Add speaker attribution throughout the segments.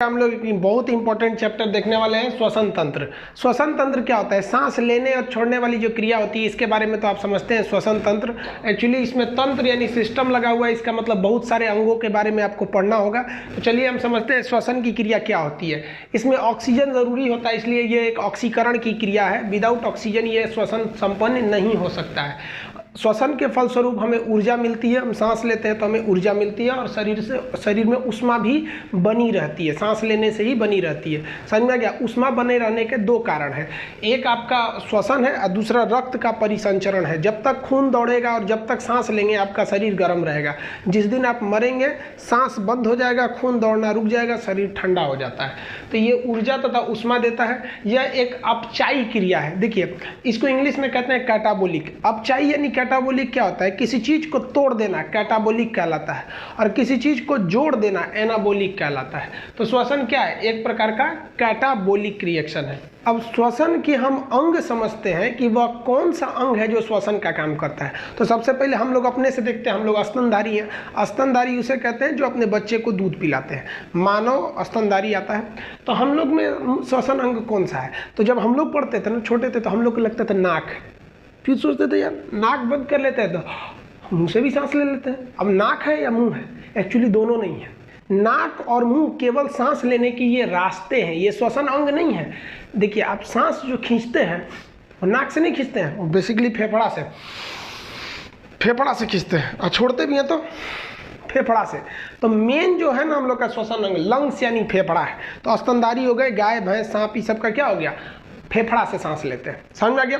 Speaker 1: हम लोग एक बहुत इंपॉर्टेंट चैप्टर देखने वाले हैं, श्वसन तंत्र। श्वसन तंत्र क्या होता है? सांस लेने और छोड़ने वाली जो क्रिया होती है, इसके बारे में तो आप समझते हैं। श्वसन तंत्र एक्चुअली इसमें तंत्र यानी सिस्टम लगा हुआ है, इसका मतलब बहुत सारे अंगों के बारे में आपको पढ़ना होगा। तो चलिए हम समझते हैं श्वसन की क्रिया क्या होती है। इसमें ऑक्सीजन जरूरी होता है, इसलिए ये एक ऑक्सीकरण की क्रिया है। विदाउट ऑक्सीजन ये श्वसन संपन्न नहीं हो सकता है। श्वसन के फलस्वरूप हमें ऊर्जा मिलती है, हम सांस लेते हैं तो हमें ऊर्जा मिलती है और शरीर में ऊष्मा भी बनी रहती है, सांस लेने से ही बनी रहती है। समझ में आ गया? ऊष्मा बने रहने के दो कारण हैं, एक आपका श्वसन है और दूसरा रक्त का परिसंचरण है। जब तक खून दौड़ेगा और जब तक सांस लेंगे आपका शरीर गर्म रहेगा। जिस दिन आप मरेंगे सांस बंद हो जाएगा, खून दौड़ना रुक जाएगा, शरीर ठंडा हो जाता है। तो ये ऊर्जा तथा ऊष्मा देता है। यह एक अपचायी क्रिया है। देखिए इसको इंग्लिश में कहते हैं कैटाबोलिक। अपचायी यानी कैटाबोलिक क्या होता है? किसी चीज को तोड़ देना कैटाबोलिक कहलाता है और किसी चीज को जोड़ देना एनाबोलिक कहलाता है। तो श्वसन क्या है? एक प्रकार का कैटाबोलिक रिएक्शन है। अब श्वसन की हम अंग समझते हैं कि वह कौन सा अंग है जो श्वसन का काम करता है। तो सबसे पहले हम लोग अपने से देखते हैं, हम लोग स्तनधारी हैं। स्तनधारी उसे कहते हैं जो अपने बच्चे को दूध पिलाते हैं। मानव स्तनधारी आता है। तो हम लोग में श्वसन अंग कौन सा है? तो जब हम लोग पढ़ते थे ना, छोटे थे, तो हम लोग को लगता था नाक, फिर सोचते थे यार नाक बंद कर लेते हैं तो मुंह से भी सांस ले लेते हैं। अब नाक है या मुंह है? एक्चुअली दोनों नहीं है। नाक और मुंह केवल सांस लेने की ये रास्ते हैं, ये श्वसन अंग नहीं है। देखिए आप सांस जो खींचते हैं वो नाक से नहीं खींचते हैं, वो बेसिकली फेफड़ा से खींचते हैं और छोड़ते भी हैं तो फेफड़ा से। तो मेन जो है ना हम लोग का श्वसन अंग लंग्स यानी फेफड़ा है। तो स्तनधारी हो गए, गाय भैंस सांप, ये सब का क्या हो गया? फेफड़ा से सांस लेते हैं। समझ में आ गया?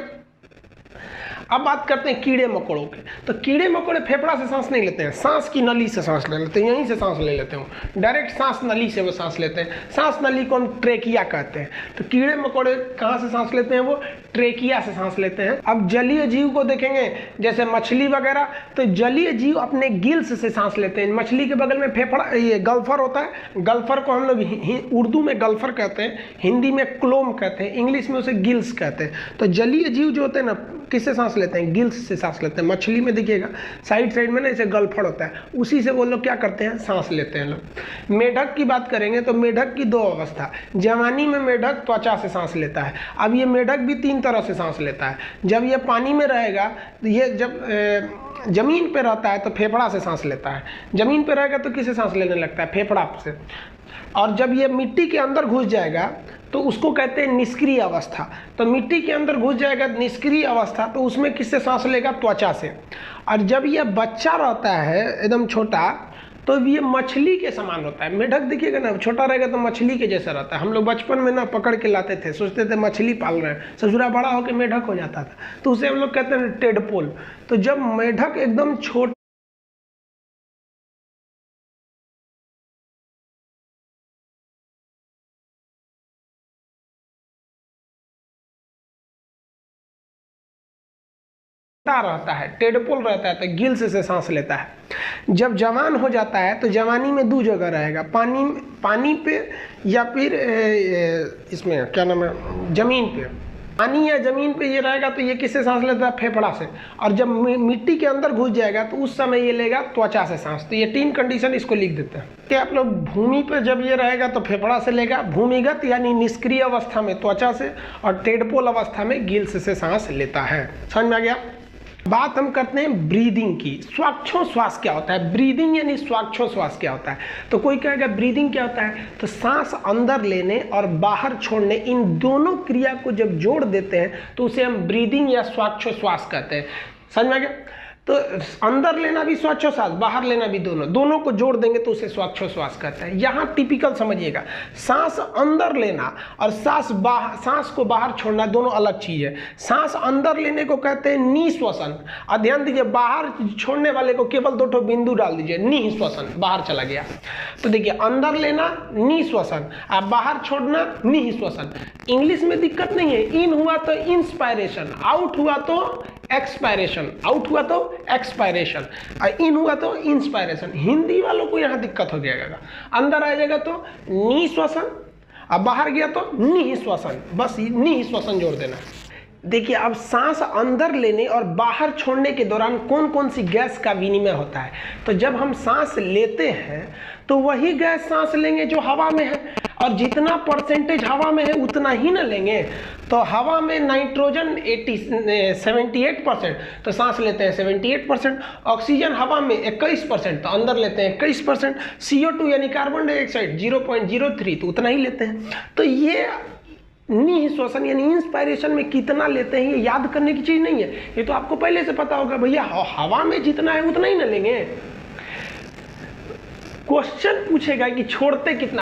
Speaker 1: अब बात करते हैं कीड़े मकोड़ों के। तो कीड़े मकोड़े फेफड़ा से सांस नहीं लेते हैं, सांस की नली से सांस ले लेते हैं, यहीं से सांस ले लेते हैं, डायरेक्ट सांस नली से वो सांस लेते हैं। सांस नली को हम ट्रेकिया कहते हैं। तो कीड़े मकोड़े कहाँ से सांस लेते हैं? वो ट्रेकिया से सांस लेते हैं। अब जलीय जीव को देखेंगे जैसे मछली वगैरह, तो जलीय जीव अपने गिल्स से सांस लेते हैं। मछली के बगल में फेफड़ा ये गल्फर होता है। गल्फर को हम लोग उर्दू में गल्फर कहते हैं, हिंदी में क्लोम कहते हैं, इंग्लिश में उसे गिल्स कहते हैं। तो जलीय जीव जो होते हैं ना किससे सांस लेते हैं? गिल्स से सांस लेते हैं। मछली में देखिएगा साइड में ना ऐसे गल्फड़ होता है, उसी से वो लोग क्या करते हैं? सांस लेते हैं लोग। मेढक की बात करेंगे तो मेढक की दो अवस्था। जवानी में मेढक त्वचा से सांस लेता है। अब ये मेढक भी तीन तरह से सांस लेता है। जब ये पानी में रहेगा तो ये जब जमीन पे रहता है तो फेफड़ा से सांस लेता है। जमीन पे रहेगा तो किससे सांस लेने लगता है? फेफड़ा से। और जब ये मिट्टी के अंदर घुस जाएगा तो उसको कहते हैं निष्क्रिय अवस्था। तो मिट्टी के अंदर घुस जाएगा निष्क्रिय अवस्था, तो उसमें किससे सांस लेगा? त्वचा से। और जब ये बच्चा रहता है एकदम छोटा तो ये मछली के समान होता है। मेढक देखिएगा ना, छोटा रहेगा तो मछली के जैसा रहता है। हम लोग बचपन में ना पकड़ के लाते थे, सोचते थे मछली पाल रहे हैं, ससुरा बड़ा होकर मेढक हो जाता था, तो उसे हम लोग कहते हैं टेडपोल। तो जब मेढक एकदम छोटा रहता है, टेडपोल रहता है, तो गिल्स से सांस लेता है। जब जवान हो जाता है तो जवानी में दो जगह रहेगा, पानी पे या फिर इसमें क्या नाम है, जमीन पे। पानी या जमीन पे ये रहेगा तो ये किससे सांस लेता है? फेफड़ा से। और जब मिट्टी के अंदर घुस जाएगा तो उस समय ये लेगा त्वचा से सांस। तो ये तीन कंडीशन इसको लिख देते हैं कि आप लोग भूमि पे जब ये रहेगा तो फेफड़ा से लेगा, भूमिगत यानी निष्क्रिय अवस्था में त्वचा से, और टेडपोल अवस्था में गिल्स से सांस लेता है। समझ में आ गया? बात हम करते हैं ब्रीदिंग की। श्वासोच्छ्वास क्या होता है? ब्रीदिंग यानी श्वासोच्छ्वास क्या होता है? तो कोई कहेगा ब्रीदिंग क्या होता है? तो सांस अंदर लेने और बाहर छोड़ने, इन दोनों क्रिया को जब जोड़ देते हैं तो उसे हम ब्रीदिंग या श्वासोच्छ्वास कहते हैं। समझ में आ गया? तो अंदर लेना भी श्वासोच्छ्वास, बाहर लेना भी, दोनों को जोड़ देंगे तो उसे श्वासोच्छ्वास कहते हैं। यहाँ टिपिकल समझिएगा, सांस अंदर लेना और सांस को बाहर छोड़ना दोनों अलग चीज है। सांस अंदर लेने को कहते हैं निःश्वसन। ध्यान दीजिए, बाहर छोड़ने वाले को केवल दो ठो बिंदु डाल दीजिए, निःश्वसन, बाहर चला गया। तो देखिए अंदर लेना निःश्वसन, आप बाहर छोड़ना निःश्वसन। इंग्लिश में दिक्कत नहीं है, इन हुआ तो इंस्पायरेशन, आउट हुआ तो एक्सपायरेशन, आउट हुआ तो एक्सपायरेशन, इन हुआ तो इंस्पायरेशन। हिंदी वालों को यहाँ दिक्कत हो जाएगा, अंदर आ जाएगा तो निःश्वसन, अब बाहर गया तो निःश्वसन, बस निःश्वसन जोड़ देना। देखिए अब सांस अंदर लेने और बाहर छोड़ने के दौरान कौन कौन सी गैस का विनिमय होता है। तो जब हम सांस लेते हैं तो वही गैस सांस लेंगे जो हवा में है, और जितना परसेंटेज हवा में है उतना ही ना लेंगे। तो हवा में नाइट्रोजन 78%, तो सांस लेते हैं 78%। ऑक्सीजन हवा में 21%, तो अंदर लेते हैं 21%। CO2 यानी कार्बन डाइऑक्साइड 0.03, तो उतना ही लेते हैं। तो ये निःश्वसन यानी इंस्पायरेशन में कितना लेते हैं ये याद करने की चीज़ नहीं है, ये तो आपको पहले से पता होगा भैया हवा में जितना है उतना ही ना लेंगे। क्वेश्चन पूछेगा कि छोड़ते कितना,